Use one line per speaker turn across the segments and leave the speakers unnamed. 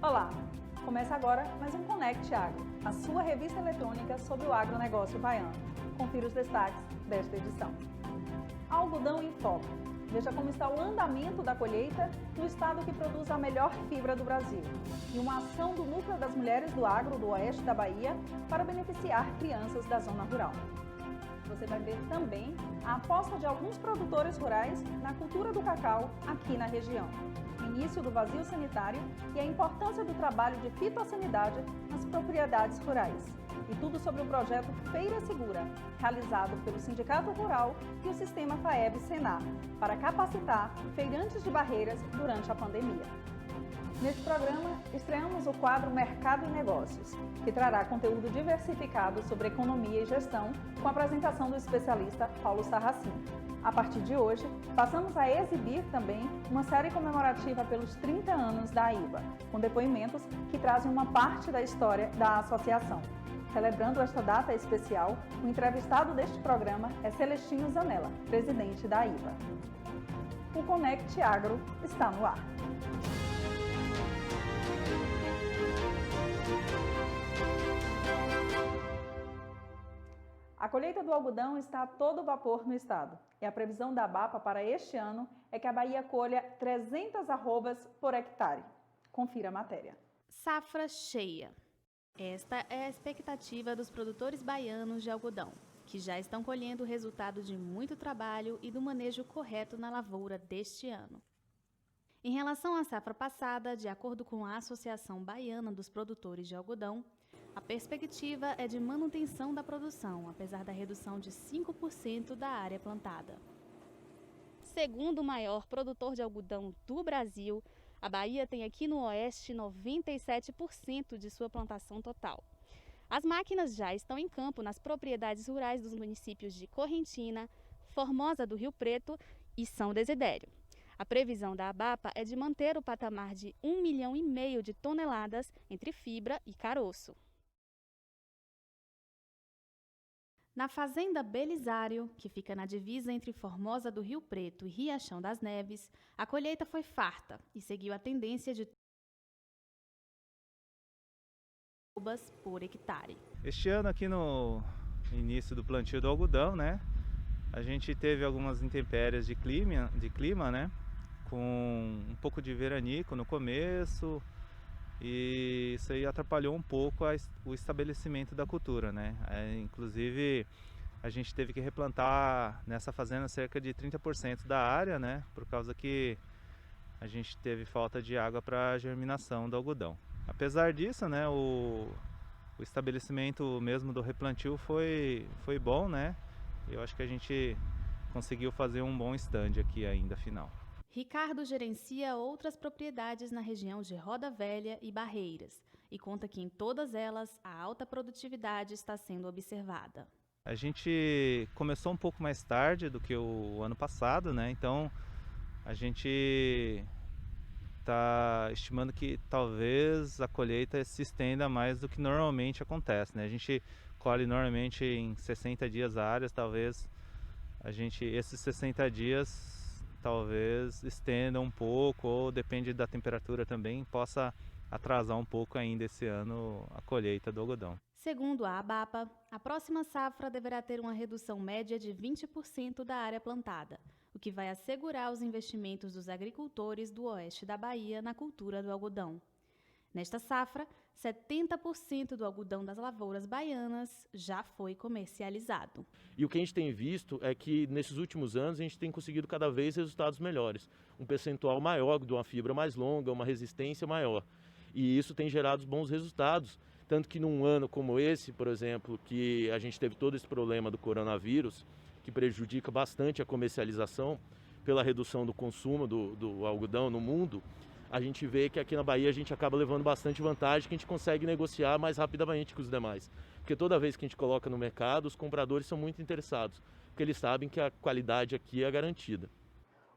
Olá! Começa agora mais um Conect Agro, a sua revista eletrônica sobre o agronegócio baiano. Confira os destaques desta edição. Algodão em foco. Veja como está o andamento da colheita no estado que produz a melhor fibra do Brasil. E uma ação do Núcleo das Mulheres do Agro do Oeste da Bahia para beneficiar crianças da zona rural. Você vai ver também a aposta de alguns produtores rurais na cultura do cacau aqui na região, o início do vazio sanitário e a importância do trabalho de fitossanidade nas propriedades rurais. E tudo sobre o projeto Feira Segura, realizado pelo Sindicato Rural e o Sistema FAEB-Senar, para capacitar feirantes de Barreiras durante a pandemia. Neste programa, estreamos o quadro Mercado e Negócios, que trará conteúdo diversificado sobre economia e gestão, com a apresentação do especialista Paulo Sarracin. A partir de hoje, passamos a exibir também uma série comemorativa pelos 30 anos da AIBA, com depoimentos que trazem uma parte da história da associação. Celebrando esta data especial, o entrevistado deste programa é Celestino Zanella, presidente da AIBA. O Conect Agro está no ar. A colheita do algodão está a todo vapor no estado e a previsão da ABAPA para este ano é que a Bahia colha 300 arrobas por hectare. Confira a matéria.
Safra cheia. Esta é a expectativa dos produtores baianos de algodão, que já estão colhendo o resultado de muito trabalho e do manejo correto na lavoura deste ano. Em relação à safra passada, de acordo com a Associação Baiana dos Produtores de Algodão, a perspectiva é de manutenção da produção, apesar da redução de 5% da área plantada. Segundo o maior produtor de algodão do Brasil, a Bahia tem aqui no Oeste 97% de sua plantação total. As máquinas já estão em campo nas propriedades rurais dos municípios de Correntina, Formosa do Rio Preto e São Desidério. A previsão da ABAPA é de manter o patamar de 1,5 milhão de toneladas entre fibra e caroço. Na fazenda Belisário, que fica na divisa entre Formosa do Rio Preto e Riachão das Neves, a colheita foi farta e seguiu a tendência de arrobas por hectare.
Este ano aqui no início do plantio do algodão, né, a gente teve algumas intempéries de clima, né, com um pouco de veranico no começo, e isso aí atrapalhou um pouco o estabelecimento da cultura, né? Inclusive a gente teve que replantar nessa fazenda cerca de 30% da área, né? Por causa que a gente teve falta de água para a germinação do algodão. Apesar disso, né, o estabelecimento mesmo do replantio foi bom, né? Eu acho que a gente conseguiu fazer um bom stand aqui ainda final.
Ricardo gerencia outras propriedades na região de Roda Velha e Barreiras e conta que em todas elas a alta produtividade está sendo observada.
A gente começou um pouco mais tarde do que o ano passado, né? Então a gente está estimando que talvez a colheita se estenda mais do que normalmente acontece, né? A gente colhe normalmente em 60 dias áreas, talvez esses 60 dias talvez estenda um pouco, ou depende da temperatura também, possa atrasar um pouco ainda esse ano a colheita do algodão.
Segundo a ABAPA, a próxima safra deverá ter uma redução média de 20% da área plantada, o que vai assegurar os investimentos dos agricultores do oeste da Bahia na cultura do algodão. Nesta safra, 70% do algodão das lavouras baianas já foi comercializado.
E o que a gente tem visto é que nesses últimos anos a gente tem conseguido cada vez resultados melhores. Um percentual maior de uma fibra mais longa, uma resistência maior. E isso tem gerado bons resultados. Tanto que num ano como esse, por exemplo, que a gente teve todo esse problema do coronavírus, que prejudica bastante a comercialização pela redução do consumo do algodão no mundo, a gente vê que aqui na Bahia a gente acaba levando bastante vantagem, que a gente consegue negociar mais rapidamente com os demais. Porque toda vez que a gente coloca no mercado, os compradores são muito interessados, porque eles sabem que a qualidade aqui é garantida.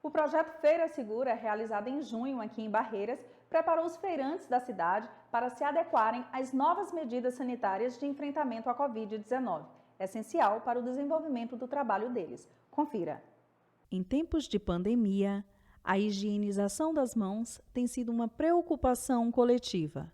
O projeto Feira Segura, realizado em junho aqui em Barreiras, preparou os feirantes da cidade para se adequarem às novas medidas sanitárias de enfrentamento à Covid-19, essencial para o desenvolvimento do trabalho deles. Confira.
Em tempos de pandemia,
A higienização das mãos tem sido uma preocupação coletiva.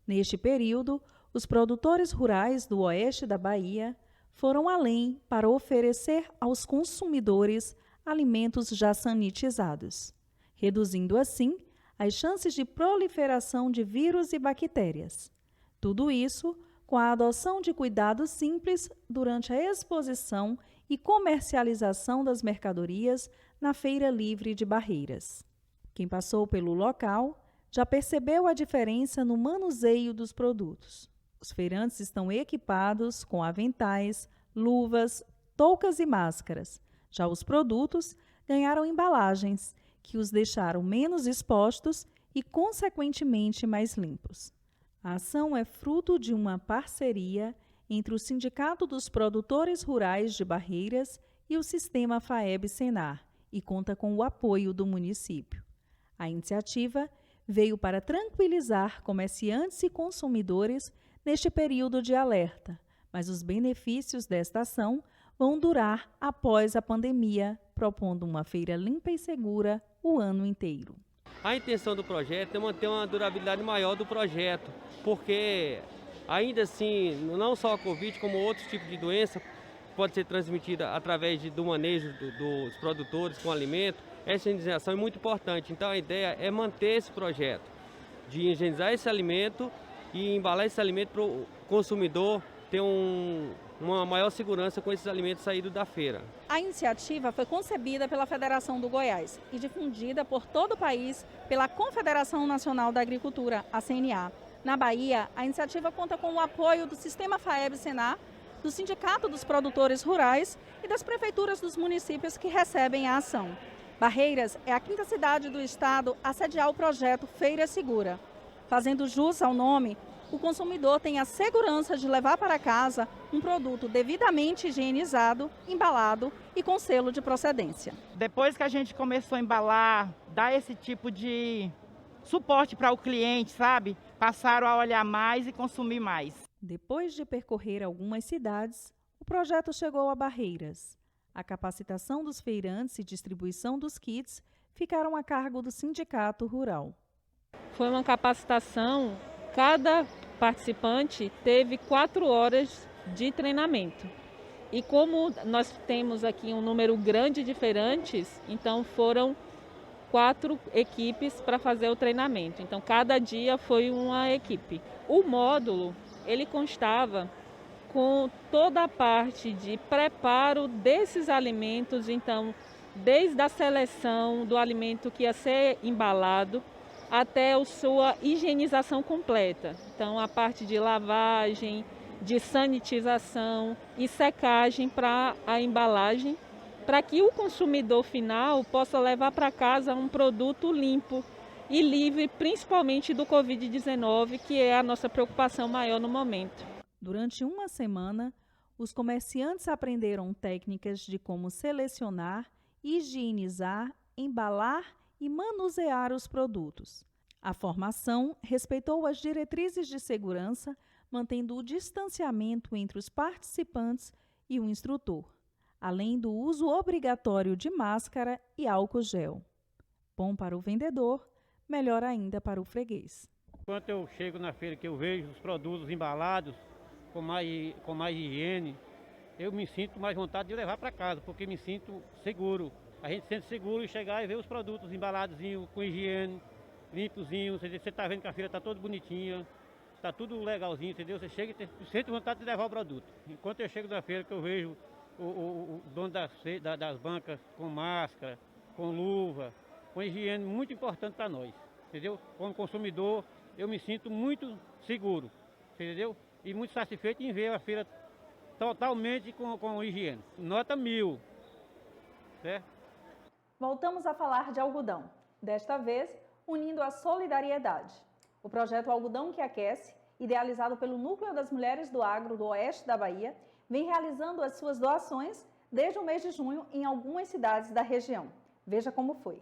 Neste período, os produtores rurais do oeste da Bahia foram além para oferecer aos consumidores alimentos já sanitizados, reduzindo assim as chances de proliferação de vírus e bactérias. Tudo isso com a adoção de cuidados simples durante a exposição e comercialização das mercadorias na Feira Livre de Barreiras. Quem passou pelo local já percebeu a diferença no manuseio dos produtos. Os feirantes estão equipados com aventais, luvas, toucas e máscaras. Já os produtos ganharam embalagens, que os deixaram menos expostos e, consequentemente, mais limpos. A ação é fruto de uma parceria entre o Sindicato dos Produtores Rurais de Barreiras e o Sistema FAEB-Senar e conta com o apoio do município. A iniciativa veio para tranquilizar comerciantes e consumidores neste período de alerta, mas os benefícios desta ação vão durar após a pandemia, propondo uma feira limpa e segura o ano inteiro.
A intenção do projeto é manter uma durabilidade maior do projeto, porque ainda assim, não só a Covid, como outros tipos de doença pode ser transmitida através do manejo dos produtores com alimento. Essa higienização é muito importante, então a ideia é manter esse projeto, de higienizar esse alimento e embalar esse alimento para o consumidor ter uma maior segurança com esses alimentos saídos da feira.
A iniciativa foi concebida pela Federação do Goiás e difundida por todo o país pela Confederação Nacional da Agricultura, a CNA. Na Bahia, a iniciativa conta com o apoio do Sistema FAEB-Senar, do Sindicato dos Produtores Rurais e das prefeituras dos municípios que recebem a ação. Barreiras é a quinta cidade do estado a sediar o projeto Feira Segura. Fazendo jus ao nome, o consumidor tem a segurança de levar para casa um produto devidamente higienizado, embalado e com selo de procedência.
Depois que a gente começou a embalar, dar esse tipo de suporte para o cliente, sabe? Passaram a olhar mais e consumir mais.
Depois de percorrer algumas cidades, o projeto chegou a Barreiras. A capacitação dos feirantes e distribuição dos kits ficaram a cargo do Sindicato Rural.
Foi uma capacitação, cada participante teve 4 horas de treinamento. E como nós temos aqui um número grande de feirantes, então foram 4 equipes para fazer o treinamento. Então cada dia foi uma equipe. O módulo, ele constava com toda a parte de preparo desses alimentos, então desde a seleção do alimento que ia ser embalado até a sua higienização completa. Então a parte de lavagem, de sanitização e secagem para a embalagem, para que o consumidor final possa levar para casa um produto limpo e livre, principalmente do Covid-19, que é a nossa preocupação maior no momento.
Durante uma semana, os comerciantes aprenderam técnicas de como selecionar, higienizar, embalar e manusear os produtos. A formação respeitou as diretrizes de segurança, mantendo o distanciamento entre os participantes e o instrutor, além do uso obrigatório de máscara e álcool gel. Bom para o vendedor, melhor ainda para o freguês.
Quando eu chego na feira que eu vejo os produtos embalados com mais higiene, eu me sinto mais vontade de levar para casa, porque me sinto seguro. A gente se sente seguro em chegar e ver os produtos embalados com higiene, limpozinho. Você está vendo que a feira está toda bonitinha, está tudo legalzinho, entendeu? Você chega e sente vontade de levar o produto. Enquanto eu chego na feira que eu vejo o dono das bancas com máscara, com luva, com higiene, muito importante para nós, entendeu? Como consumidor, eu me sinto muito seguro, entendeu? E muito satisfeito em ver a feira totalmente com higiene. Nota 1000, certo?
Voltamos a falar de algodão, desta vez unindo a solidariedade. O projeto Algodão que Aquece, idealizado pelo Núcleo das Mulheres do Agro do Oeste da Bahia, vem realizando as suas doações desde o mês de junho em algumas cidades da região. Veja como foi.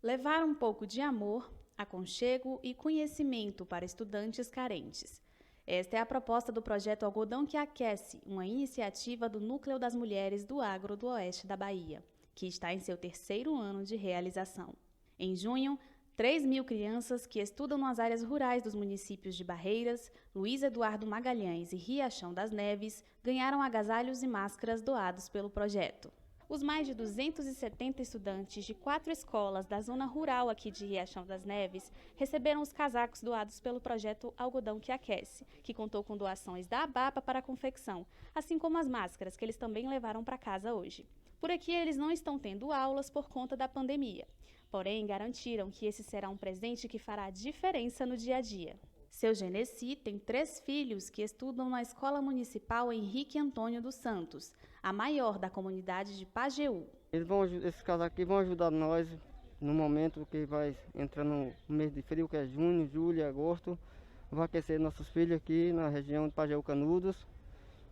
Levar um pouco de amor, aconchego e conhecimento para estudantes carentes. Esta é a proposta do projeto Algodão que Aquece, uma iniciativa do Núcleo das Mulheres do Agro do Oeste da Bahia, que está em seu 3º ano de realização. Em junho, 3.000 crianças que estudam nas áreas rurais dos municípios de Barreiras, Luiz Eduardo Magalhães e Riachão das Neves ganharam agasalhos e máscaras doados pelo projeto. Os mais de 270 estudantes de 4 escolas da zona rural aqui de Riachão das Neves receberam os casacos doados pelo projeto Algodão que Aquece, que contou com doações da ABAPA para a confecção, assim como as máscaras que eles também levaram para casa hoje. Por aqui eles não estão tendo aulas por conta da pandemia. Porém, garantiram que esse será um presente que fará diferença no dia a dia. Seu Genesi tem 3 filhos que estudam na Escola Municipal Henrique Antônio dos Santos, a maior da comunidade de Pajeú.
Esses casacos aqui vão ajudar nós no momento que vai entrar no mês de frio, que é junho, julho e agosto. Vai aquecer nossos filhos aqui na região de Pajeú Canudos.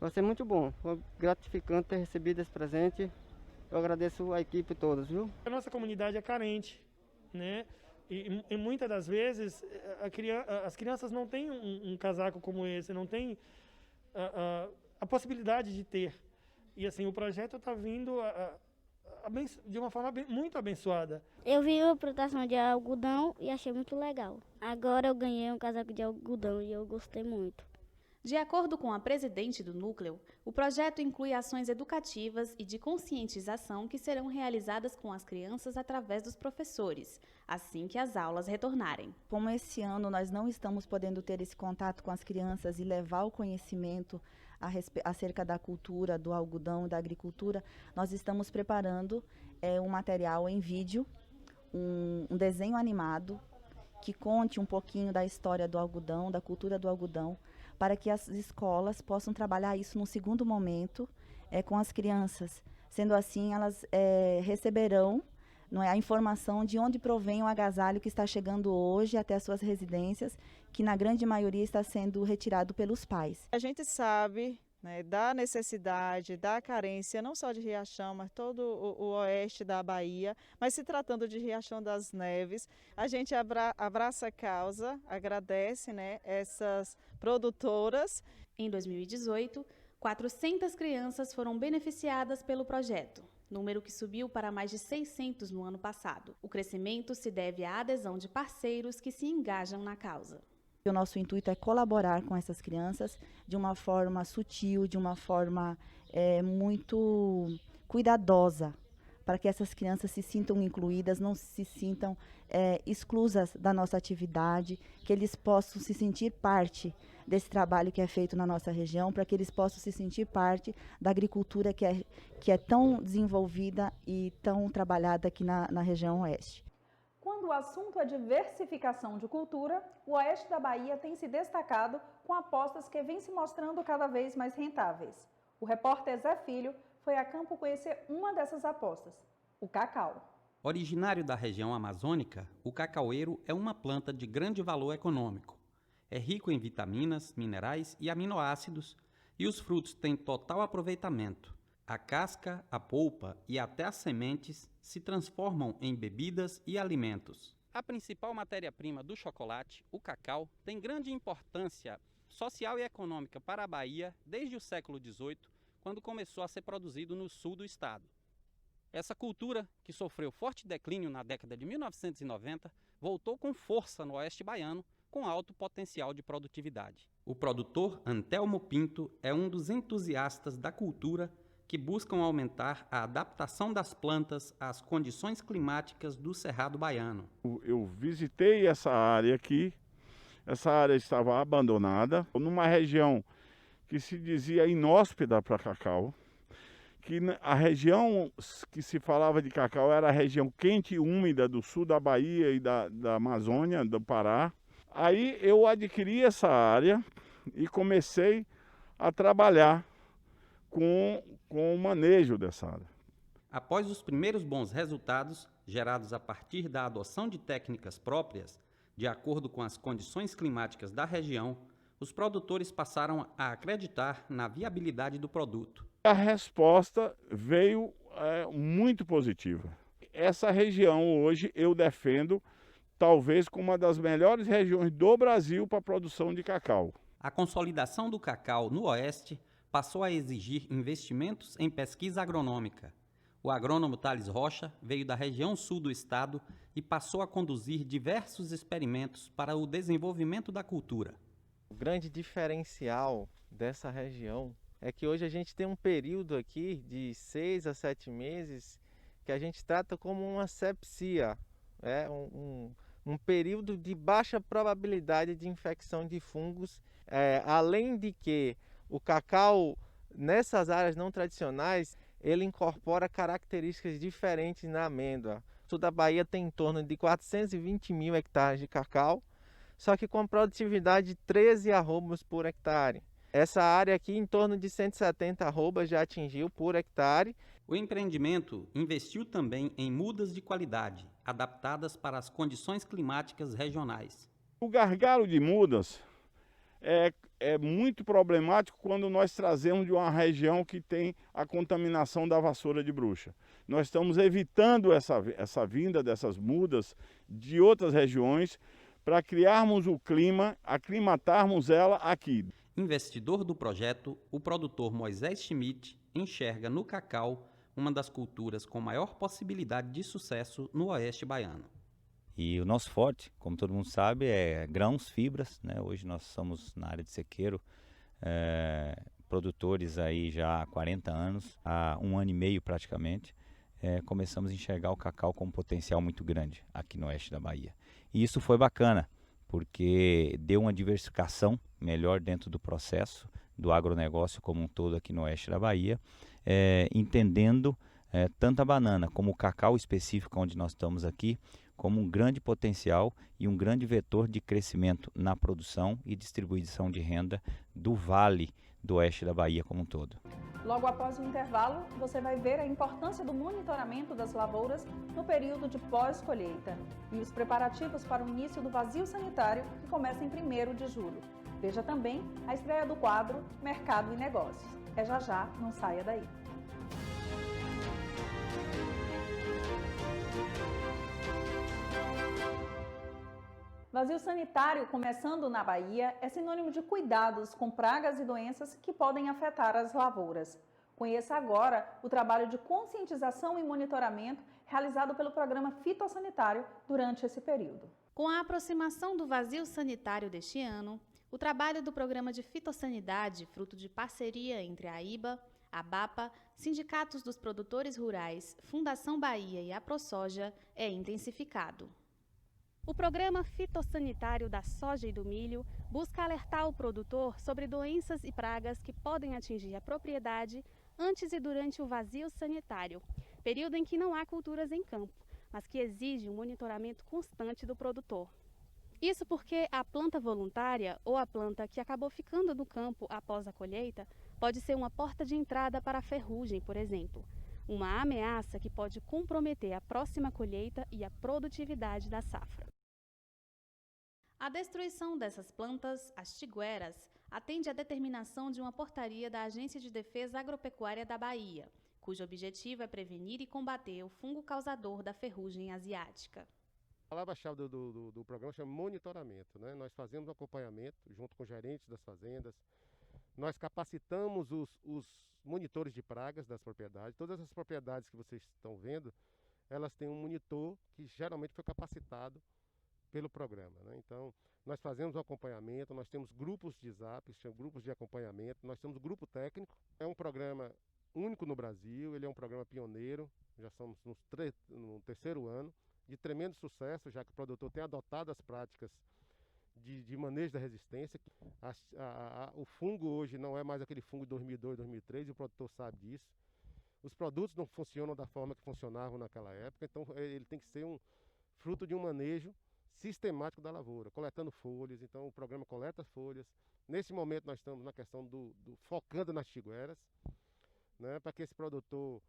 Vai ser muito bom, foi gratificante ter recebido esse presente. Eu agradeço a equipe toda, viu?
A nossa comunidade é carente, né? E muitas das vezes as crianças não têm um casaco como esse, não têm a possibilidade de ter. E assim, o projeto está vindo de uma forma muito abençoada.
Eu vi a plantação de algodão e achei muito legal. Agora eu ganhei um casaco de algodão e eu gostei muito.
De acordo com a presidente do núcleo, o projeto inclui ações educativas e de conscientização que serão realizadas com as crianças através dos professores, assim que as aulas retornarem.
Como esse ano nós não estamos podendo ter esse contato com as crianças e levar o conhecimento acerca da cultura, do algodão e da agricultura, nós estamos preparando um material em vídeo, um desenho animado que conte um pouquinho da história do algodão, da cultura do algodão, para que as escolas possam trabalhar isso num segundo momento com as crianças. Sendo assim, elas receberão a informação de onde provém o agasalho que está chegando hoje até as suas residências, que na grande maioria está sendo retirado pelos pais.
A gente sabe, né, da necessidade, da carência, não só de Riachão, mas todo o oeste da Bahia, mas se tratando de Riachão das Neves, a gente abraça a causa, agradece, né, essas produtoras.
Em 2018, 400 crianças foram beneficiadas pelo projeto, número que subiu para mais de 600 no ano passado. O crescimento se deve à adesão de parceiros que se engajam na causa.
O nosso intuito é colaborar com essas crianças de uma forma sutil, de uma forma muito cuidadosa, para que essas crianças se sintam incluídas, não se sintam exclusas da nossa atividade, que eles possam se sentir parte desse trabalho que é feito na nossa região, para que eles possam se sentir parte da agricultura que é tão desenvolvida e tão trabalhada aqui na região oeste.
Quando o assunto é diversificação de cultura, o oeste da Bahia tem se destacado com apostas que vêm se mostrando cada vez mais rentáveis. O repórter Zé Filho foi a campo conhecer uma dessas apostas, o cacau.
Originário da região amazônica, o cacaueiro é uma planta de grande valor econômico. É rico em vitaminas, minerais e aminoácidos e os frutos têm total aproveitamento. A casca, a polpa e até as sementes se transformam em bebidas e alimentos. A principal matéria-prima do chocolate, o cacau, tem grande importância social e econômica para a Bahia desde o século XVIII, quando começou a ser produzido no sul do estado. Essa cultura, que sofreu forte declínio na década de 1990, voltou com força no oeste baiano, com alto potencial de produtividade. O produtor Antelmo Pinto é um dos entusiastas da cultura que buscam aumentar a adaptação das plantas às condições climáticas do Cerrado baiano.
Eu visitei essa área aqui, essa área estava abandonada, numa região que se dizia inóspita para cacau, que a região que se falava de cacau era a região quente e úmida do sul da Bahia e da Amazônia, do Pará. Aí eu adquiri essa área e comecei a trabalhar com o manejo dessa área.
Após os primeiros bons resultados, gerados a partir da adoção de técnicas próprias, de acordo com as condições climáticas da região, os produtores passaram a acreditar na viabilidade do produto.
A resposta veio muito positiva. Essa região hoje eu defendo talvez como uma das melhores regiões do Brasil para a produção de cacau.
A consolidação do cacau no oeste passou a exigir investimentos em pesquisa agronômica. O agrônomo Thales Rocha veio da região sul do estado e passou a conduzir diversos experimentos para o desenvolvimento da cultura.
O grande diferencial dessa região é que hoje a gente tem um período aqui de 6 a 7 meses que a gente trata como uma sepsia, um período de baixa probabilidade de infecção de fungos, além de que o cacau nessas áreas não tradicionais ele incorpora características diferentes na amêndoa. O sul da Bahia tem em torno de 420 mil hectares de cacau, só que com produtividade de 13 arrobas por hectare. Essa área aqui, em torno de 170 arrobas, já atingiu por hectare.
O empreendimento investiu também em mudas de qualidade, adaptadas para as condições climáticas regionais.
O gargalo de mudas é muito problemático quando nós trazemos de uma região que tem a contaminação da vassoura de bruxa. Nós estamos evitando essa vinda dessas mudas de outras regiões para criarmos o clima, aclimatarmos ela aqui.
Investidor do projeto, o produtor Moisés Schmidt enxerga no cacau uma das culturas com maior possibilidade de sucesso no oeste baiano.
E o nosso forte, como todo mundo sabe, é grãos, fibras, né? Hoje nós somos na área de sequeiro, produtores aí já há 40 anos, há 1 ano e meio praticamente, começamos a enxergar o cacau com um potencial muito grande aqui no oeste da Bahia. E isso foi bacana, porque deu uma diversificação melhor dentro do processo do agronegócio como um todo aqui no oeste da Bahia, entendendo tanto a banana como o cacau específico onde nós estamos aqui, como um grande potencial e um grande vetor de crescimento na produção e distribuição de renda do vale do oeste da Bahia como um todo.
Logo após o intervalo, você vai ver a importância do monitoramento das lavouras no período de pós-colheita e os preparativos para o início do vazio sanitário, que começa em 1º de julho. Veja também a estreia do quadro Mercado e Negócios. É já já, não saia daí. Vazio sanitário começando na Bahia é sinônimo de cuidados com pragas e doenças que podem afetar as lavouras. Conheça agora o trabalho de conscientização e monitoramento realizado pelo programa fitossanitário durante esse período.
Com a aproximação do vazio sanitário deste ano, o trabalho do programa de fitossanidade, fruto de parceria entre a IBA, a BAPA, sindicatos dos produtores rurais, Fundação Bahia e a ProSoja, é intensificado. O programa fitossanitário da soja e do milho busca alertar o produtor sobre doenças e pragas que podem atingir a propriedade antes e durante o vazio sanitário, período em que não há culturas em campo, mas que exige um monitoramento constante do produtor. Isso porque a planta voluntária ou a planta que acabou ficando no campo após a colheita pode ser uma porta de entrada para a ferrugem, por exemplo, uma ameaça que pode comprometer a próxima colheita e a produtividade da safra. A destruição dessas plantas, as tigueras, atende à determinação de uma portaria da Agência de Defesa Agropecuária da Bahia, cujo objetivo é prevenir e combater o fungo causador da ferrugem asiática.
A palavra-chave do programa chama monitoramento, né? Nós fazemos acompanhamento junto com gerentes das fazendas, nós capacitamos os monitores de pragas das propriedades. Todas essas propriedades que vocês estão vendo, elas têm um monitor que geralmente foi capacitado pelo programa, né? Então, nós fazemos um acompanhamento, nós temos grupos de zap, grupos de acompanhamento, nós temos grupo técnico. É um programa único no Brasil, ele é um programa pioneiro, já estamos no 3º ano, de tremendo sucesso, já que o produtor tem adotado as práticas de manejo da resistência. O fungo hoje não é mais aquele fungo de 2002, 2003, e o produtor sabe disso. Os produtos não funcionam da forma que funcionavam naquela época, então ele tem que ser fruto de um manejo sistemático da lavoura, coletando folhas. Então o programa coleta folhas. Nesse momento nós estamos na questão focando nas tigueras, né, para que esse produtor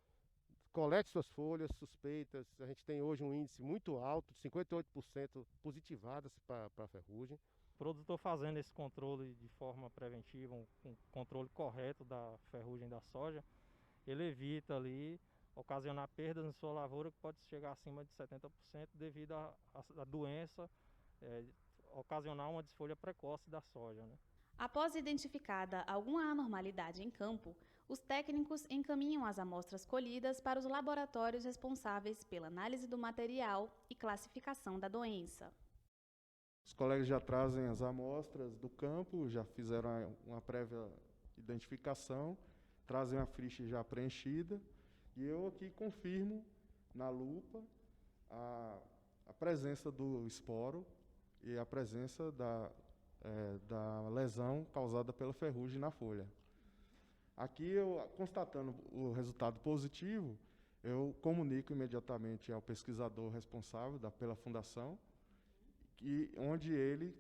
colete suas folhas suspeitas. A gente tem hoje um índice muito alto, 58% positivadas para a ferrugem.
O produtor fazendo esse controle de forma preventiva, um controle correto da ferrugem da soja, ele evita ali ocasionar perdas na sua lavoura que pode chegar acima de 70% devido à doença, ocasionar uma desfolha precoce da soja, né?
Após identificada alguma anormalidade em campo, os técnicos encaminham as amostras colhidas para os laboratórios responsáveis pela análise do material e classificação da doença.
Os colegas já trazem as amostras do campo, já fizeram uma prévia identificação, trazem a ficha já preenchida e eu aqui confirmo na lupa a presença do esporo e a presença da lesão causada pela ferrugem na folha. Aqui, eu constatando o resultado positivo, eu comunico imediatamente ao pesquisador responsável pela fundação, onde ele,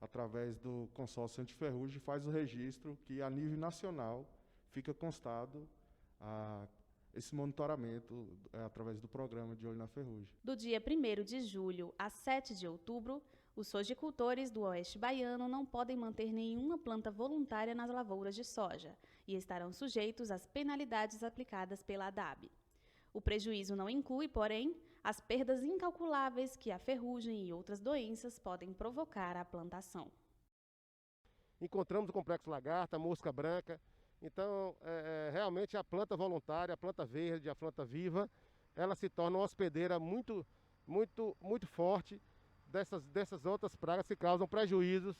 através do consórcio antiferrugem, faz o registro que, a nível nacional, fica constado esse monitoramento através do programa de olho na ferrugem.
Do dia 1º de julho a 7 de outubro, os sojicultores do Oeste Baiano não podem manter nenhuma planta voluntária nas lavouras de soja e estarão sujeitos às penalidades aplicadas pela ADAB. O prejuízo não inclui, porém, as perdas incalculáveis que a ferrugem e outras doenças podem provocar à plantação.
Encontramos o complexo lagarta, a mosca branca. Então, realmente a planta voluntária, a planta verde, a planta viva, ela se torna uma hospedeira muito forte dessas outras pragas que causam prejuízos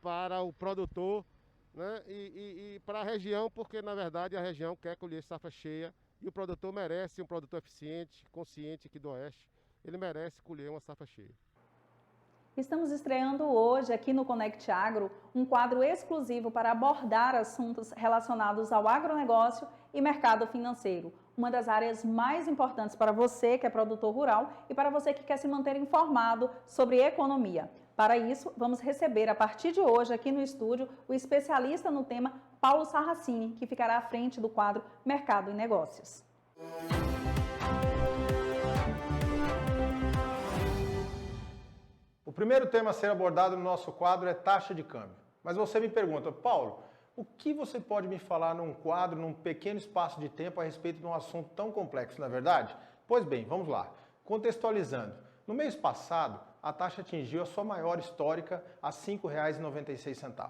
para o produtor, né, e para a região, porque na verdade a região quer colher safra cheia e o produtor merece, um produtor eficiente, consciente aqui do Oeste, ele merece colher uma safra cheia.
Estamos estreando hoje aqui no Conect Agro um quadro exclusivo para abordar assuntos relacionados ao agronegócio e mercado financeiro, uma das áreas mais importantes para você que é produtor rural e para você que quer se manter informado sobre economia. Para isso, vamos receber a partir de hoje aqui no estúdio o especialista no tema Paulo Sarracini, que ficará à frente do quadro Mercado e Negócios.
O primeiro tema a ser abordado no nosso quadro é taxa de câmbio. Mas você me pergunta, Paulo, o que você pode me falar num quadro, num pequeno espaço de tempo a respeito de um assunto tão complexo, não é verdade? Pois bem, vamos lá. Contextualizando, no mês passado, a taxa atingiu a sua maior histórica a R$ 5,96.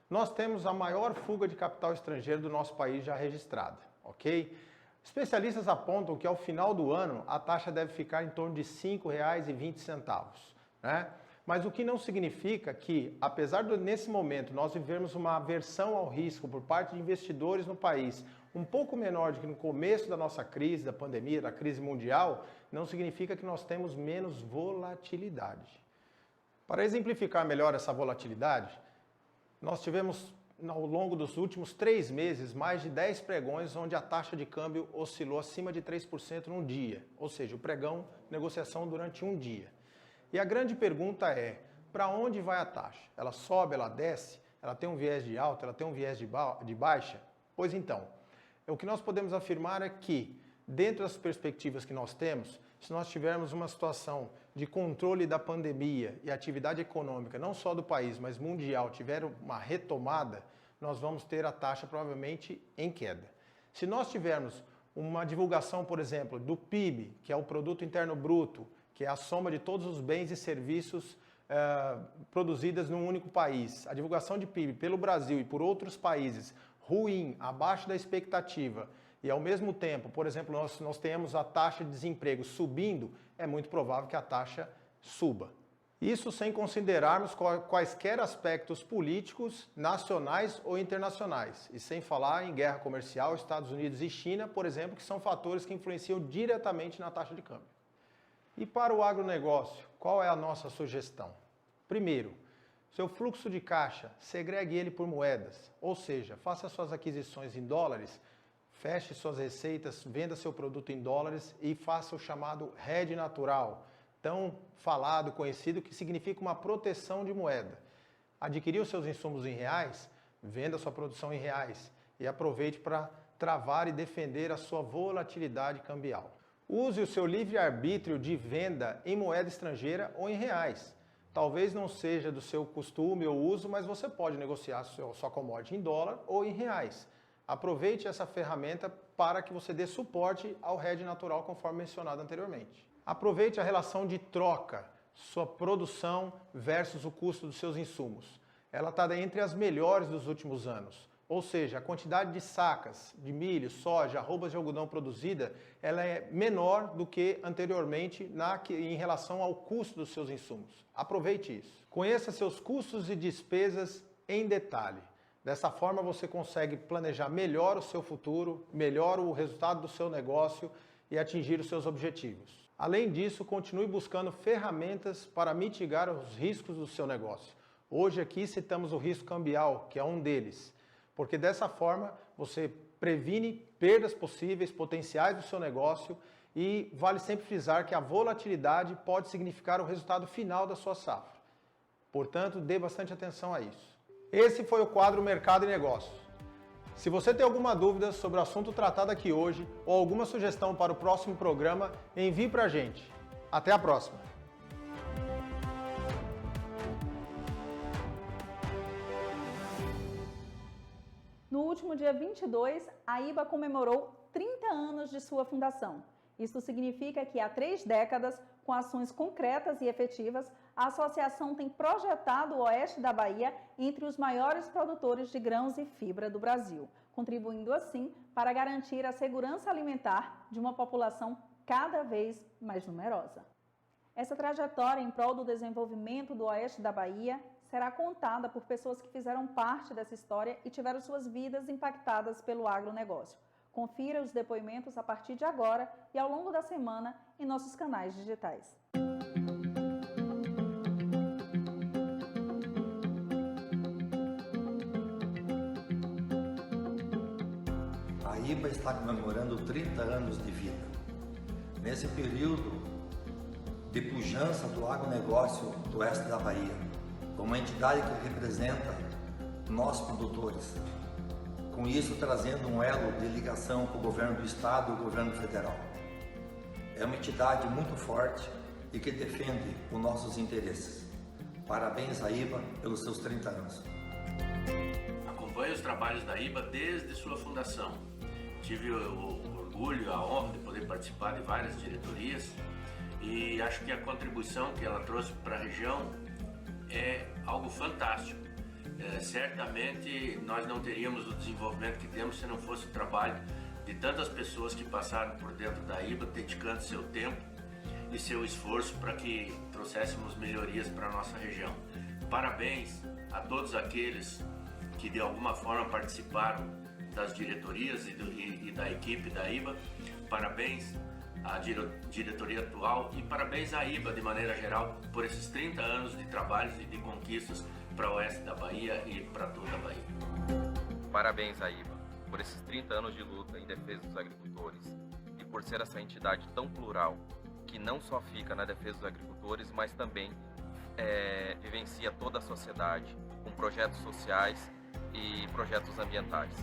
Nós temos a maior fuga de capital estrangeiro do nosso país já registrada, ok? Especialistas apontam que ao final do ano a taxa deve ficar em torno de R$ 5,20. Né? Mas o que não significa que, apesar de nesse momento nós vivermos uma aversão ao risco por parte de investidores no país um pouco menor do que no começo da nossa crise, da pandemia, da crise mundial, não significa que nós temos menos volatilidade. Para exemplificar melhor essa volatilidade, nós tivemos ao longo dos últimos 3 meses mais de 10 pregões onde a taxa de câmbio oscilou acima de 3% num dia, ou seja, o pregão, negociação durante um dia. E a grande pergunta é, para onde vai a taxa? Ela sobe, ela desce? Ela tem um viés de alta? Ela tem um viés de baixa? Pois então, o que nós podemos afirmar é que, dentro das perspectivas que nós temos, se nós tivermos uma situação de controle da pandemia e a atividade econômica, não só do país, mas mundial, tiver uma retomada, nós vamos ter a taxa provavelmente em queda. Se nós tivermos uma divulgação, por exemplo, do PIB, que é o Produto Interno Bruto, que é a soma de todos os bens e serviços produzidos num único país. A divulgação de PIB pelo Brasil e por outros países ruim, abaixo da expectativa, e ao mesmo tempo, por exemplo, nós temos a taxa de desemprego subindo, é muito provável que a taxa suba. Isso sem considerarmos quaisquer aspectos políticos, nacionais ou internacionais, e sem falar em guerra comercial, Estados Unidos e China, por exemplo, que são fatores que influenciam diretamente na taxa de câmbio. E para o agronegócio, qual é a nossa sugestão? Primeiro, seu fluxo de caixa, segregue ele por moedas, ou seja, faça suas aquisições em dólares, feche suas receitas, venda seu produto em dólares e faça o chamado hedge natural, tão falado, conhecido, que significa uma proteção de moeda. Adquiriu seus insumos em reais, venda sua produção em reais e aproveite para travar e defender a sua volatilidade cambial. Use o seu livre-arbítrio de venda em moeda estrangeira ou em reais. Talvez não seja do seu costume ou uso, mas você pode negociar sua commodity em dólar ou em reais. Aproveite essa ferramenta para que você dê suporte ao hedge natural, conforme mencionado anteriormente. Aproveite a relação de troca, sua produção versus o custo dos seus insumos. ela está entre as melhores dos últimos anos. Ou seja, a quantidade de sacas de milho, soja, arrobas de algodão produzida, ela é menor do que anteriormente em relação ao custo dos seus insumos. Aproveite isso. Conheça seus custos e despesas em detalhe. Dessa forma você consegue planejar melhor o seu futuro, melhor o resultado do seu negócio e atingir os seus objetivos. Além disso, continue buscando ferramentas para mitigar os riscos do seu negócio. Hoje aqui citamos o risco cambial, que é um deles, porque dessa forma você previne perdas possíveis, potenciais do seu negócio e vale sempre frisar que a volatilidade pode significar o resultado final da sua safra. Portanto, dê bastante atenção a isso. Esse foi o quadro Mercado e Negócios. Se você tem alguma dúvida sobre o assunto tratado aqui hoje ou alguma sugestão para o próximo programa, envie para a gente. Até a próxima!
No último dia 22, a IBA comemorou 30 anos de sua fundação. Isso significa que há 3 décadas, com ações concretas e efetivas, a associação tem projetado o oeste da Bahia entre os maiores produtores de grãos e fibra do Brasil, contribuindo assim para garantir a segurança alimentar de uma população cada vez mais numerosa. Essa trajetória em prol do desenvolvimento do oeste da Bahia será contada por pessoas que fizeram parte dessa história e tiveram suas vidas impactadas pelo agronegócio. Confira os depoimentos a partir de agora e ao longo da semana em nossos canais digitais.
A IBA está comemorando 30 anos de vida. Nesse período de pujança do agronegócio do oeste da Bahia, como uma entidade que representa nós produtores, com isso trazendo um elo de ligação com o governo do estado e o governo federal. É uma entidade muito forte e que defende os nossos interesses. Parabéns à IBA pelos seus 30 anos.
Acompanho os trabalhos da IBA desde sua fundação. Tive o orgulho, a honra de poder participar de várias diretorias e acho que a contribuição que ela trouxe para a região é algo fantástico. Certamente nós não teríamos o desenvolvimento que temos se não fosse o trabalho de tantas pessoas que passaram por dentro da IBA, dedicando seu tempo e seu esforço para que trouxéssemos melhorias para a nossa região. Parabéns a todos aqueles que de alguma forma participaram das diretorias e da equipe da IBA. Parabéns à diretoria atual e parabéns à IBA de maneira geral por esses 30 anos de trabalhos e de conquistas para o oeste da Bahia e para toda a Bahia.
Parabéns à IBA por esses 30 anos de luta em defesa dos agricultores e por ser essa entidade tão plural que não só fica na defesa dos agricultores, mas também vivencia toda a sociedade com projetos sociais e projetos ambientais.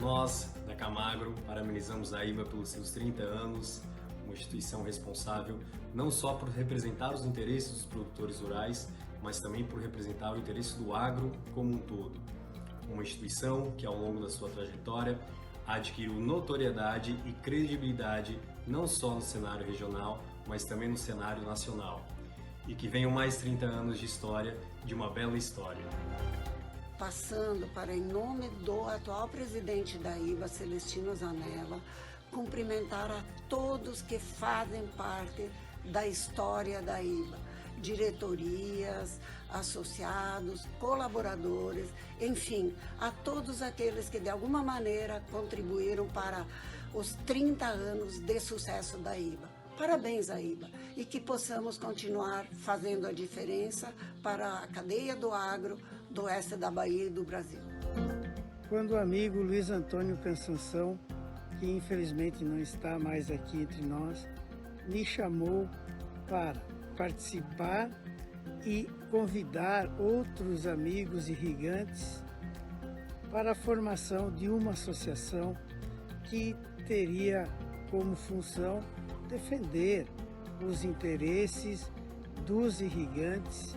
Nós, da Camagro, parabenizamos a IBA pelos seus 30 anos, uma instituição responsável não só por representar os interesses dos produtores rurais, mas também por representar o interesse do agro como um todo. Uma instituição que, ao longo da sua trajetória, adquiriu notoriedade e credibilidade não só no cenário regional, mas também no cenário nacional. E que venham mais 30 anos de história, de uma bela história.
Passando para, em nome do atual presidente da IBA, Celestino Zanella, cumprimentar a todos que fazem parte da história da IBA, diretorias, associados, colaboradores, enfim, a todos aqueles que de alguma maneira contribuíram para os 30 anos de sucesso da IBA. Parabéns à IBA e que possamos continuar fazendo a diferença para a cadeia do agro do oeste da Bahia e do Brasil.
Quando o amigo Luiz Antônio Cansanção, que infelizmente não está mais aqui entre nós, me chamou para participar e convidar outros amigos irrigantes para a formação de uma associação que teria como função defender os interesses dos irrigantes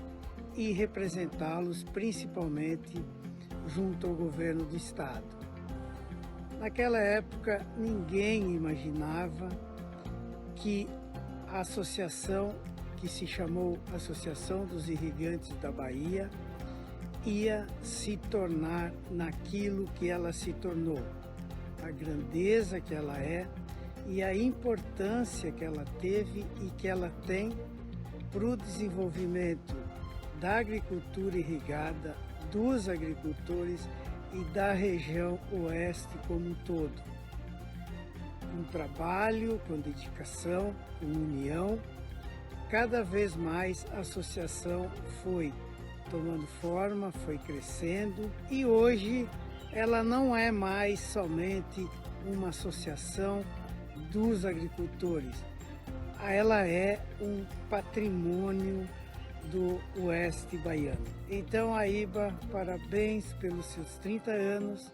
e representá-los principalmente junto ao governo do estado. Naquela época, ninguém imaginava que a associação, que se chamou Associação dos Irrigantes da Bahia, ia se tornar naquilo que ela se tornou, a grandeza que ela é e a importância que ela teve e que ela tem para o desenvolvimento da agricultura irrigada, dos agricultores e da região oeste como um todo. Com trabalho, com dedicação, com união, cada vez mais a associação foi tomando forma, foi crescendo e hoje ela não é mais somente uma associação dos agricultores, ela é um patrimônio do Oeste Baiano. Então, Aíba, parabéns pelos seus 30 anos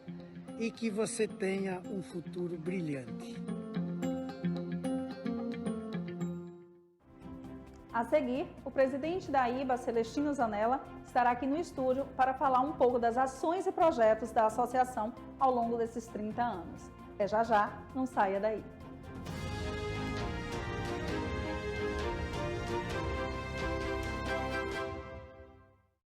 e que você tenha um futuro brilhante.
A seguir, o presidente da Aíba, Celestino Zanella, estará aqui no estúdio para falar um pouco das ações e projetos da associação ao longo desses 30 anos. É já já, não saia daí.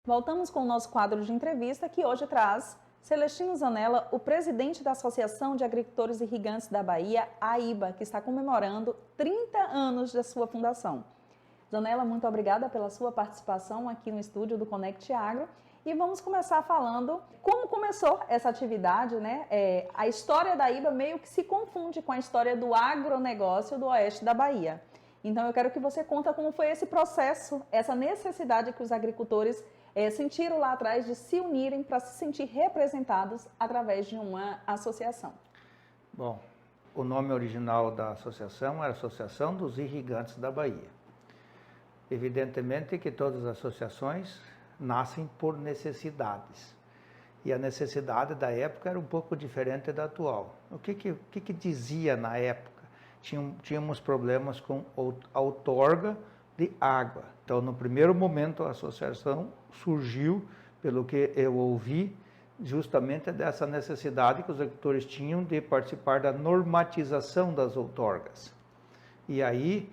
Voltamos com o nosso quadro de entrevista que hoje traz Celestino Zanella, o presidente da Associação de Agricultores Irrigantes da Bahia, Aíba, que está comemorando 30 anos da sua fundação. Zanella, muito obrigada pela sua participação aqui no estúdio do Conect Agro. E vamos começar falando como começou essa atividade, né? A história da Aíba meio que se confunde com a história do agronegócio do oeste da Bahia. Então eu quero que você conta como foi esse processo, essa necessidade que os agricultores sentiram lá atrás de se unirem para se sentir representados através de uma associação.
Bom, o nome original da associação era Associação dos Irrigantes da Bahia. Evidentemente que todas as associações nascem por necessidades. E a necessidade da época era um pouco diferente da atual. O que dizia na época? Tínhamos problemas com a outorga de água. Então, no primeiro momento, a associação surgiu, pelo que eu ouvi, justamente dessa necessidade que os agricultores tinham de participar da normatização das outorgas. E aí,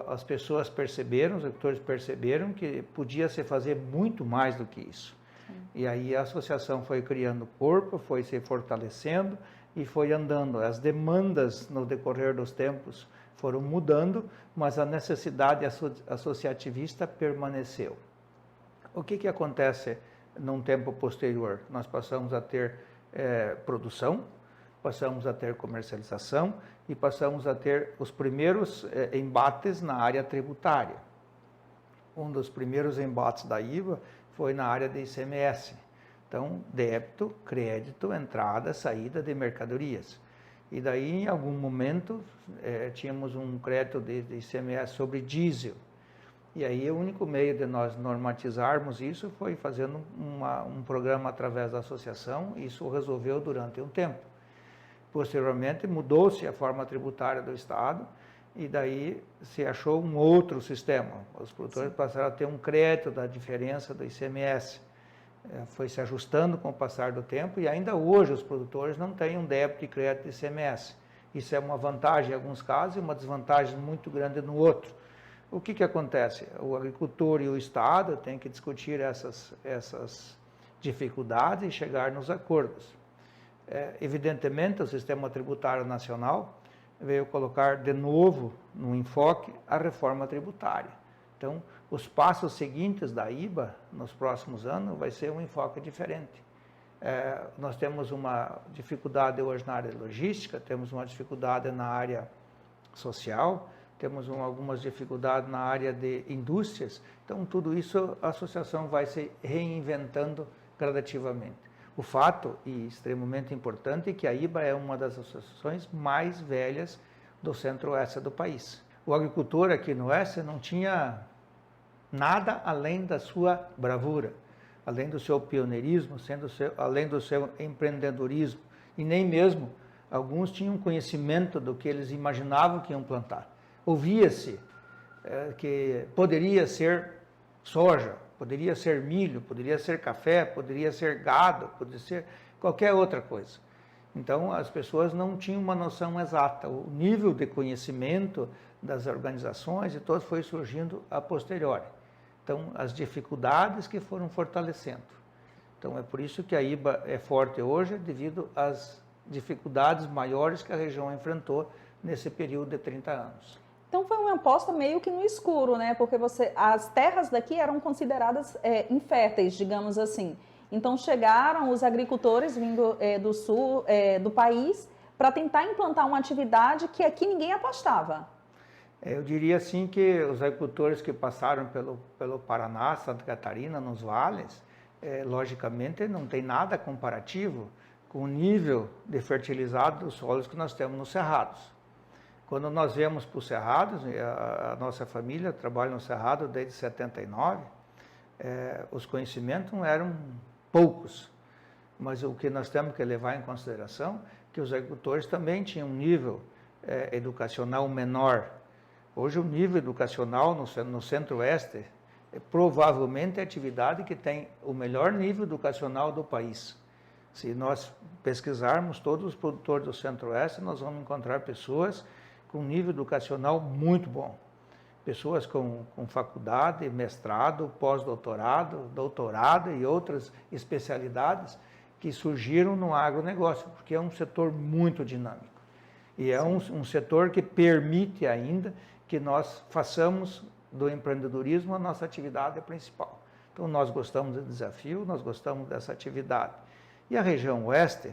as pessoas perceberam, os agricultores perceberam que podia se fazer muito mais do que isso. Sim. E aí a associação foi criando corpo, foi se fortalecendo e foi andando. As demandas no decorrer dos tempos foram mudando, mas a necessidade associativista permaneceu. O que acontece num tempo posterior? Nós passamos a ter produção, passamos a ter comercialização e passamos a ter os primeiros embates na área tributária. Um dos primeiros embates da IVA foi na área de ICMS. Então, débito, crédito, entrada, saída de mercadorias. E daí, em algum momento, tínhamos um crédito de ICMS sobre diesel. E aí, o único meio de nós normatizarmos isso foi fazendo um programa através da associação, e isso resolveu durante um tempo. Posteriormente, mudou-se a forma tributária do Estado e daí se achou um outro sistema. Os produtores passaram a ter um crédito da diferença do ICMS. Foi se ajustando com o passar do tempo e ainda hoje os produtores não têm um débito e crédito de ICMS. Isso é uma vantagem em alguns casos e uma desvantagem muito grande no outro. O que acontece? O agricultor e o Estado têm que discutir essas dificuldades e chegar nos acordos. Evidentemente, o sistema tributário nacional veio colocar de novo no enfoque a reforma tributária. Então, os passos seguintes da IBA, nos próximos anos, vai ser um enfoque diferente. Nós temos uma dificuldade hoje na área logística, temos uma dificuldade na área social, temos algumas dificuldades na área de indústrias. Então, tudo isso a associação vai se reinventando gradativamente. O fato, e extremamente importante, é que a IBA é uma das associações mais velhas do centro-oeste do país. O agricultor aqui no oeste não tinha nada além da sua bravura, além do seu pioneirismo, além do seu empreendedorismo, e nem mesmo alguns tinham conhecimento do que eles imaginavam que iam plantar. Ouvia-se que poderia ser soja, poderia ser milho, poderia ser café, poderia ser gado, poderia ser qualquer outra coisa. Então, as pessoas não tinham uma noção exata. O nível de conhecimento das organizações e tudo foi surgindo a posteriori. Então, as dificuldades que foram fortalecendo. Então é por isso que a IBA é forte hoje, devido às dificuldades maiores que a região enfrentou nesse período de 30 anos.
Então foi uma aposta meio que no escuro, né? Porque as terras daqui eram consideradas inférteis, digamos assim. Então chegaram os agricultores vindo do sul do país para tentar implantar uma atividade que aqui ninguém apostava.
Eu diria assim que os agricultores que passaram pelo Paraná, Santa Catarina, nos vales, logicamente não tem nada comparativo com o nível de fertilizado dos solos que nós temos nos cerrados. Quando nós viemos para os cerrados, a nossa família trabalha no cerrado desde 79, os conhecimentos não eram poucos, mas o que nós temos que levar em consideração é que os agricultores também tinham um nível educacional menor. Hoje o nível educacional no Centro-Oeste provavelmente é a atividade que tem o melhor nível educacional do país. Se nós pesquisarmos todos os produtores do Centro-Oeste, nós vamos encontrar pessoas com nível educacional muito bom. Pessoas com faculdade, mestrado, pós-doutorado, doutorado e outras especialidades que surgiram no agronegócio, porque é um setor muito dinâmico. E é um setor que permite ainda que nós façamos do empreendedorismo a nossa atividade principal. Então nós gostamos do desafio, nós gostamos dessa atividade. E a região oeste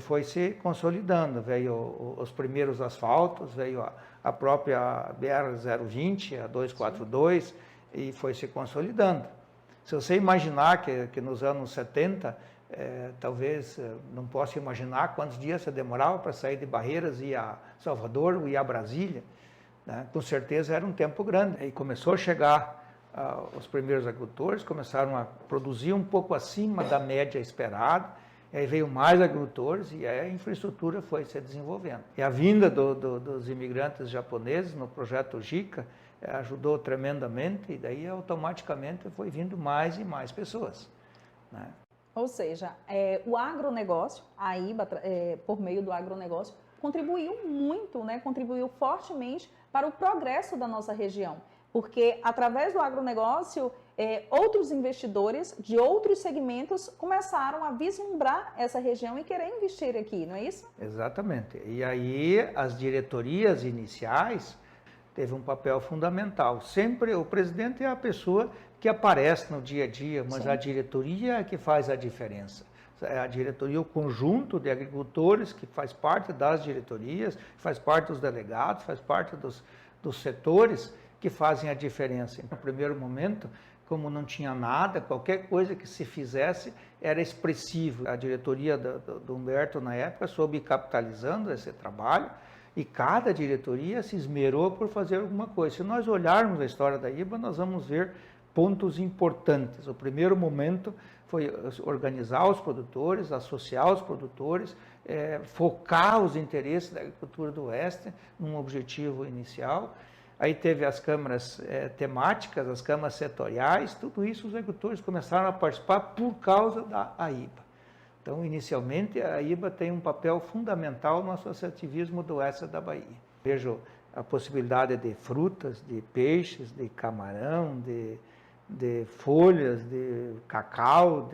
foi se consolidando, veio os primeiros asfaltos, veio a própria BR-020, a 242, e foi se consolidando. Se você imaginar que nos anos 70, talvez, não posso imaginar quantos dias você demorava para sair de Barreiras e ir a Salvador ou ir a Brasília, né? Com certeza era um tempo grande. E começou a chegar os primeiros agricultores, começaram a produzir um pouco acima da média esperada. E aí veio mais agricultores e a infraestrutura foi se desenvolvendo. E a vinda dos imigrantes japoneses no projeto JICA ajudou tremendamente e daí automaticamente foi vindo mais e mais pessoas, né?
Ou seja, o agronegócio, a IBA, por meio do agronegócio, contribuiu muito, né? Contribuiu fortemente para o progresso da nossa região. Porque através do agronegócio, outros investidores de outros segmentos começaram a vislumbrar essa região e querer investir aqui, não é isso?
Exatamente. E aí as diretorias iniciais teve um papel fundamental. Sempre o presidente é a pessoa que aparece no dia a dia, mas a diretoria é que faz a diferença. A diretoria, o conjunto de agricultores que faz parte das diretorias, faz parte dos delegados, faz parte dos setores que fazem a diferença. No primeiro momento, como não tinha nada, qualquer coisa que se fizesse era expressivo. A diretoria do Humberto, na época, soube capitalizando esse trabalho e cada diretoria se esmerou por fazer alguma coisa. Se nós olharmos a história da IBA, nós vamos ver pontos importantes. O primeiro momento foi organizar os produtores, associar os produtores, focar os interesses da agricultura do Oeste num objetivo inicial. Aí teve as câmaras temáticas, as câmaras setoriais, tudo isso os agricultores começaram a participar por causa da IBA. Então, inicialmente, a IBA tem um papel fundamental no associativismo do oeste da Bahia. Vejo a possibilidade de frutas, de peixes, de camarão, de folhas, de cacau,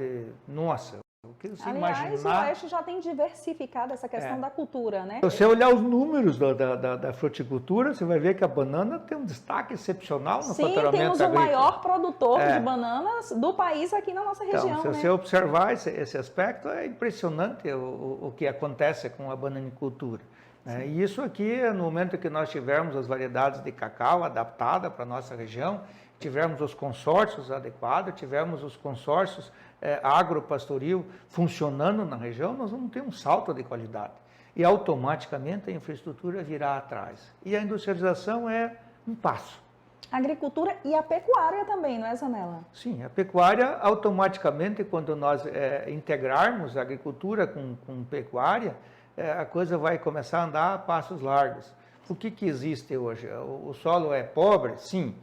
nossa, o que você
Aliás,
imaginar...
o Oeste já tem diversificado essa questão da cultura, né?
Se você olhar os números da fruticultura, você vai ver que a banana tem um destaque excepcional no faturamento agrícola.
Sim, temos o maior produtor de bananas do país aqui na nossa região.
Então, se você observar esse aspecto, é impressionante o que acontece com a bananicultura. Né? E isso aqui, no momento que nós tivermos as variedades de cacau adaptadas para a nossa região, tivemos os consórcios adequados, tivemos os consórcios agropastoril funcionando na região, nós vamos ter um salto de qualidade. E automaticamente a infraestrutura virá atrás. E a industrialização é um passo.
A agricultura e a pecuária também, não é, Zanella?
Sim, a pecuária automaticamente, quando nós integrarmos a agricultura com pecuária, a coisa vai começar a andar a passos largos. O que existe hoje? O solo é pobre? Sim.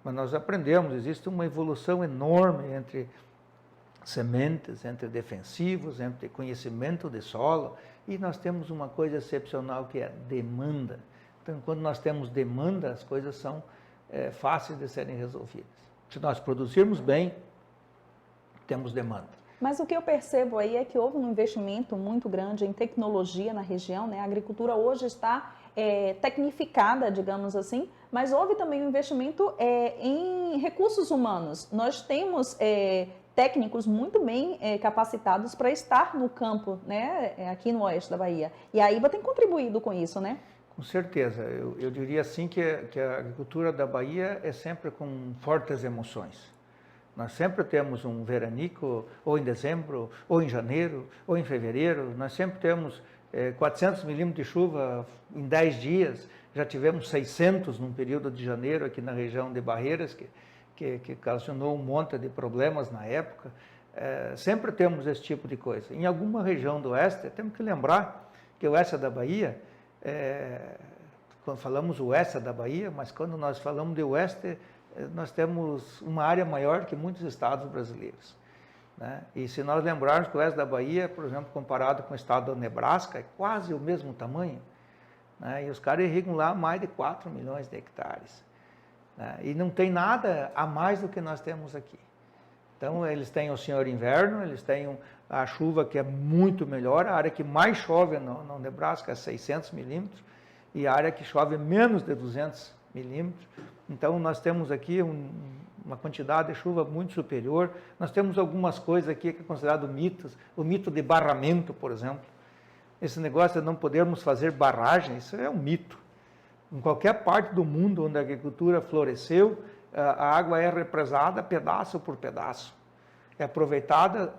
Mas nós aprendemos, existe uma evolução enorme entre sementes, entre defensivos, entre conhecimento de solo, e nós temos uma coisa excepcional que é demanda. Então, quando nós temos demanda, as coisas são fáceis de serem resolvidas. Se nós produzirmos bem, temos demanda.
Mas o que eu percebo aí é que houve um investimento muito grande em tecnologia na região, né? A agricultura hoje está tecnificada, digamos assim, mas houve também um investimento em recursos humanos. Nós temos técnicos muito bem capacitados para estar no campo, né? Aqui no oeste da Bahia. E a IBA tem contribuído com isso, né?
Com certeza. Eu diria assim que a agricultura da Bahia é sempre com fortes emoções. Nós sempre temos um veranico, ou em dezembro, ou em janeiro, ou em fevereiro. Nós sempre temos 400 milímetros de chuva em 10 dias. Já tivemos 600 num período de janeiro aqui na região de Barreiras, que ocasionou um monte de problemas na época. Sempre temos esse tipo de coisa. Em alguma região do oeste, temos que lembrar que o oeste da Bahia, quando falamos oeste da Bahia, mas quando nós falamos de oeste, nós temos uma área maior que muitos estados brasileiros, né? E se nós lembrarmos que o oeste da Bahia, por exemplo, comparado com o estado do Nebraska, é quase o mesmo tamanho, né? E os caras irrigam lá mais de 4 milhões de hectares, né? E não tem nada a mais do que nós temos aqui. Então, eles têm o senhor inverno, eles têm a chuva que é muito melhor, a área que mais chove no Nebraska é 600 milímetros, e a área que chove menos de 200 milímetros. Então, nós temos aqui uma quantidade de chuva muito superior. Nós temos algumas coisas aqui que é considerado mitos. O mito de barramento, por exemplo. Esse negócio de não podermos fazer barragem, isso é um mito. Em qualquer parte do mundo onde a agricultura floresceu, a água é represada pedaço por pedaço. É aproveitada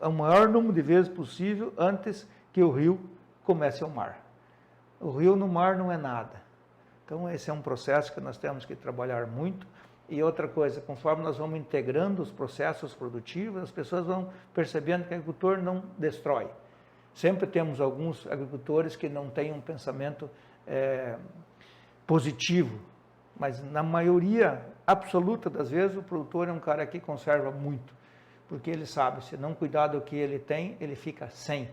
o maior número de vezes possível antes que o rio comece ao mar. O rio no mar não é nada. Então, esse é um processo que nós temos que trabalhar muito. E outra coisa, conforme nós vamos integrando os processos produtivos, as pessoas vão percebendo que o agricultor não destrói. Sempre temos alguns agricultores que não têm um pensamento positivo, mas na maioria absoluta das vezes o produtor é um cara que conserva muito, porque ele sabe, se não cuidar do que ele tem, ele fica sem.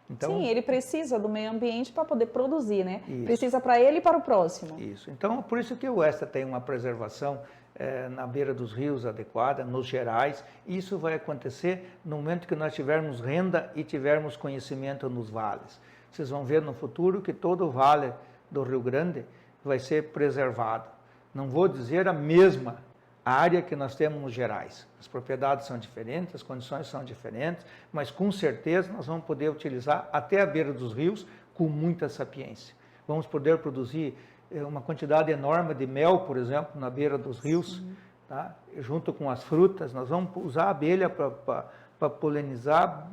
Então,
sim, ele precisa do meio ambiente para poder produzir, né?
Isso.
Precisa para ele e para o próximo.
Isso. Então, por isso que o oeste tem uma preservação na beira dos rios adequada, nos gerais. Isso vai acontecer no momento que nós tivermos renda e tivermos conhecimento nos vales. Vocês vão ver no futuro que todo o vale do Rio Grande vai ser preservado. Não vou dizer a mesma área que nós temos nos gerais. As propriedades são diferentes, as condições são diferentes, mas com certeza nós vamos poder utilizar até a beira dos rios com muita sapiência. Vamos poder produzir uma quantidade enorme de mel, por exemplo, na beira dos rios, tá? Junto com as frutas. Nós vamos usar a abelha para polinizar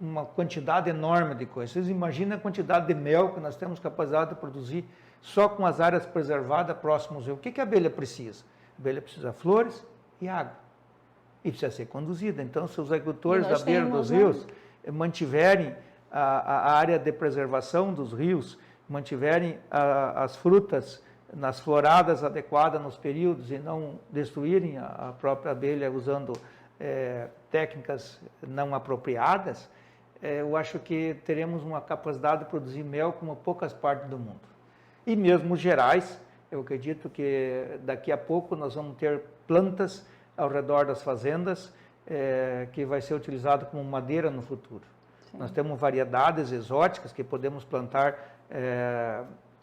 uma quantidade enorme de coisas. Vocês imaginam a quantidade de mel que nós temos capacidade de produzir só com as áreas preservadas próximas ao rio. O que a abelha precisa? A abelha precisa de flores e água. E precisa ser conduzida. Então, se os agricultores da beira dos rios mantiverem a área de preservação dos rios, mantiverem as frutas nas floradas adequadas nos períodos e não destruírem a própria abelha usando técnicas não apropriadas, eu acho que teremos uma capacidade de produzir mel como poucas partes do mundo. E mesmo os gerais, eu acredito que daqui a pouco nós vamos ter plantas ao redor das fazendas que vai ser utilizado como madeira no futuro. Sim. Nós temos variedades exóticas que podemos plantar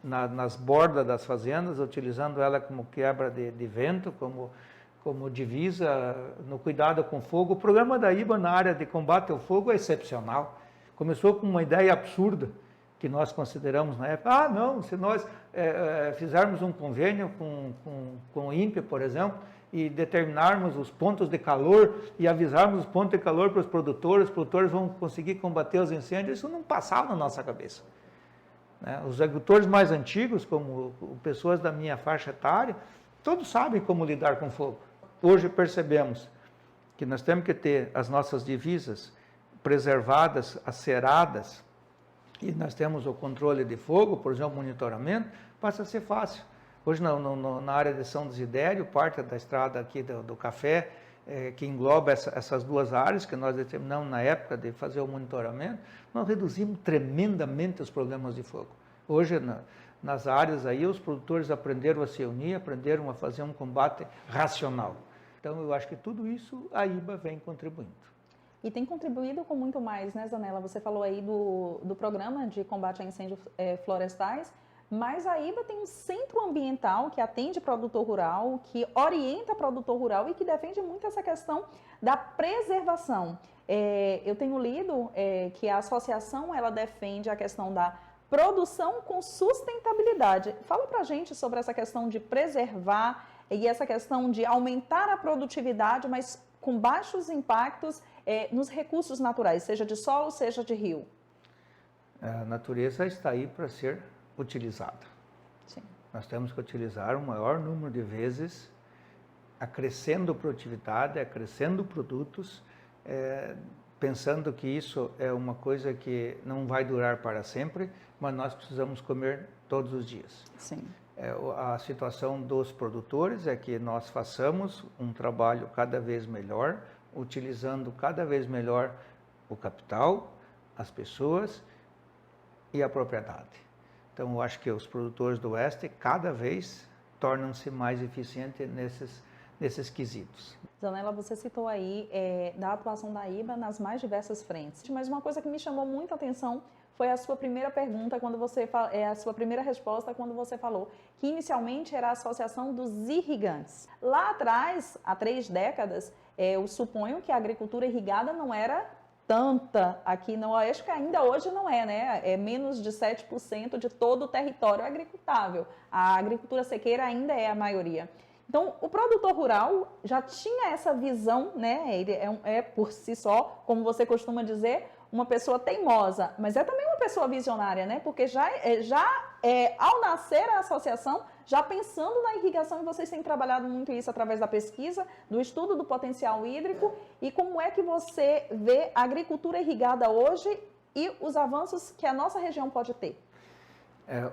nas bordas das fazendas, utilizando ela como quebra de vento, como divisa, no cuidado com fogo. O programa da IBA na área de combate ao fogo é excepcional. Começou com uma ideia absurda, que nós consideramos na época, não, se nós fizermos um convênio com o INPE, por exemplo, e determinarmos os pontos de calor e avisarmos os pontos de calor para os produtores vão conseguir combater os incêndios, isso não passava na nossa cabeça. Né? Os agricultores mais antigos, como pessoas da minha faixa etária, todos sabem como lidar com fogo. Hoje percebemos que nós temos que ter as nossas divisas preservadas, aceradas, e nós temos o controle de fogo, por exemplo, monitoramento, passa a ser fácil. Hoje, na área de São Desidério, parte da estrada aqui do café, que engloba essas duas áreas que nós determinamos na época de fazer o monitoramento, nós reduzimos tremendamente os problemas de fogo. Hoje, nas áreas aí, os produtores aprenderam a se unir, aprenderam a fazer um combate racional. Então, eu acho que tudo isso a IBA vem contribuindo.
e tem contribuído com muito mais, né, Zanella? Você falou aí do programa de combate a incêndios florestais, mas a IBA tem um centro ambiental que atende produtor rural, que orienta produtor rural e que defende muito essa questão da preservação. Eu tenho lido que a associação ela defende a questão da produção com sustentabilidade. Fala pra gente sobre essa questão de preservar e essa questão de aumentar a produtividade, mas com baixos impactos nos recursos naturais, seja de solo, seja de rio.
A natureza está aí para ser utilizada.
Sim.
Nós temos que utilizar o maior número de vezes, acrescendo produtividade, acrescendo produtos, pensando que isso é uma coisa que não vai durar para sempre, mas nós precisamos comer todos os dias.
Sim.
A situação dos produtores é que nós façamos um trabalho cada vez melhor, utilizando cada vez melhor o capital, as pessoas e a propriedade. Então, eu acho que os produtores do Oeste cada vez tornam-se mais eficientes nesses quesitos.
Zanella, você citou aí da atuação da IBA nas mais diversas frentes, mas uma coisa que me chamou muita atenção foi a sua primeira pergunta, a sua primeira resposta quando você falou que inicialmente era a Associação dos Irrigantes. Lá atrás, há 3 décadas, eu suponho que a agricultura irrigada não era tanta aqui no Oeste, que ainda hoje não é, né? É menos de 7% de todo o território agricultável. A agricultura sequeira ainda é a maioria. Então, o produtor rural já tinha essa visão, né? Ele por si só, como você costuma dizer, uma pessoa teimosa, mas é também uma pessoa visionária, né? Porque ao nascer a associação, já pensando na irrigação, e vocês têm trabalhado muito isso através da pesquisa, do estudo do potencial hídrico, e como é que você vê a agricultura irrigada hoje e os avanços que a nossa região pode ter?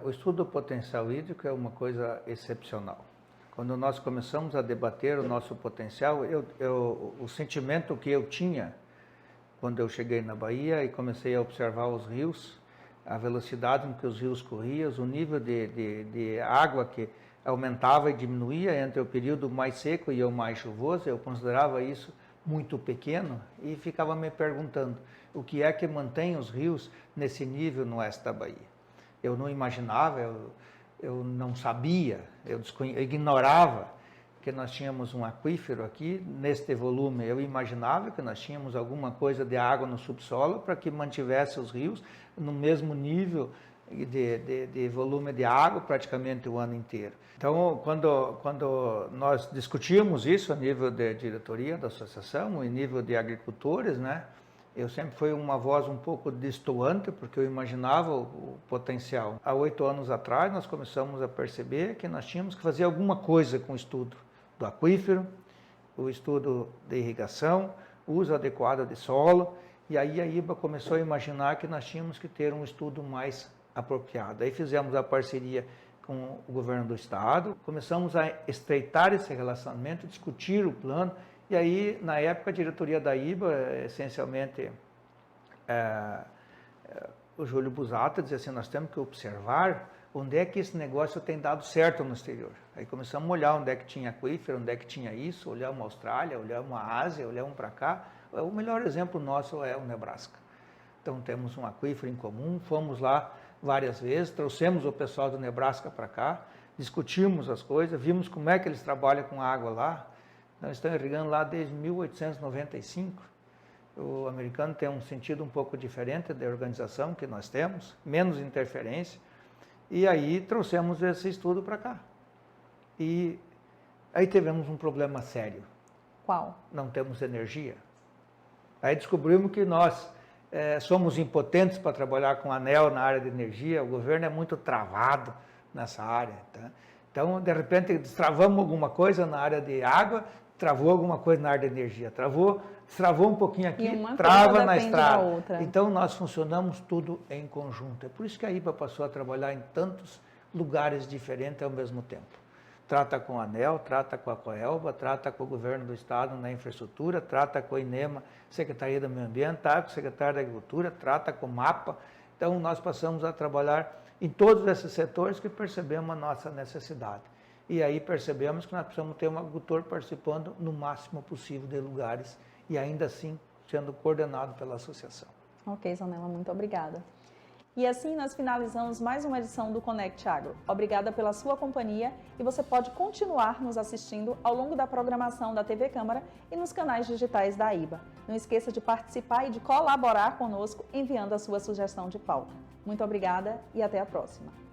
O estudo do potencial hídrico é uma coisa excepcional. Quando nós começamos a debater o nosso potencial, o sentimento que eu tinha quando eu cheguei na Bahia e comecei a observar os rios, a velocidade com que os rios corriam, o nível de água que aumentava e diminuía entre o período mais seco e o mais chuvoso, eu considerava isso muito pequeno e ficava me perguntando o que é que mantém os rios nesse nível no oeste da Bahia. Eu não imaginava, eu não sabia, eu ignorava que nós tínhamos um aquífero aqui, neste volume. Eu imaginava que nós tínhamos alguma coisa de água no subsolo para que mantivesse os rios no mesmo nível de volume de água praticamente o ano inteiro. Então, quando nós discutíamos isso a nível de diretoria da associação, em nível de agricultores, né, eu sempre fui uma voz um pouco destoante, porque eu imaginava o potencial. Há 8 anos atrás, nós começamos a perceber que nós tínhamos que fazer alguma coisa com o estudo do aquífero, o estudo de irrigação, o uso adequado de solo, e aí a IBA começou a imaginar que nós tínhamos que ter um estudo mais apropriado. Aí fizemos a parceria com o governo do estado, começamos a estreitar esse relacionamento, discutir o plano, e aí, na época, a diretoria da IBA, essencialmente, o Júlio Busato dizia assim, nós temos que observar onde é que esse negócio tem dado certo no exterior. Aí começamos a olhar onde é que tinha aquífero, onde é que tinha isso, olhamos a Austrália, olhamos a Ásia, olhamos para cá. O melhor exemplo nosso é o Nebraska. Então temos um aquífero em comum, fomos lá várias vezes, trouxemos o pessoal do Nebraska para cá, discutimos as coisas, vimos como é que eles trabalham com água lá. Então estão irrigando lá desde 1895. O americano tem um sentido um pouco diferente da organização que nós temos, menos interferência. E aí trouxemos esse estudo para cá. E aí tivemos um problema sério.
Qual?
Não temos energia. Aí descobrimos que nós somos impotentes para trabalhar com ANEEL na área de energia, o governo é muito travado nessa área. Tá? Então, de repente, destravamos alguma coisa na área de água, travou alguma coisa na área de energia, travou um pouquinho aqui, trava na estrada. Então, nós funcionamos tudo em conjunto. É por isso que a IBA passou a trabalhar em tantos lugares diferentes ao mesmo tempo. Trata com a ANEEL, trata com a Coelba, trata com o governo do estado na infraestrutura, trata com a INEMA, Secretaria do Meio Ambiente, trata com o secretário da Agricultura, trata com o MAPA. Então, nós passamos a trabalhar em todos esses setores que percebemos a nossa necessidade. E aí percebemos que nós precisamos ter um agricultor participando no máximo possível de lugares e ainda assim sendo coordenado pela associação.
Ok, Zanella, muito obrigada. E assim nós finalizamos mais uma edição do Conect Agro. Obrigada pela sua companhia e você pode continuar nos assistindo ao longo da programação da TV Câmara e nos canais digitais da IBA. Não esqueça de participar e de colaborar conosco enviando a sua sugestão de pauta. Muito obrigada e até a próxima.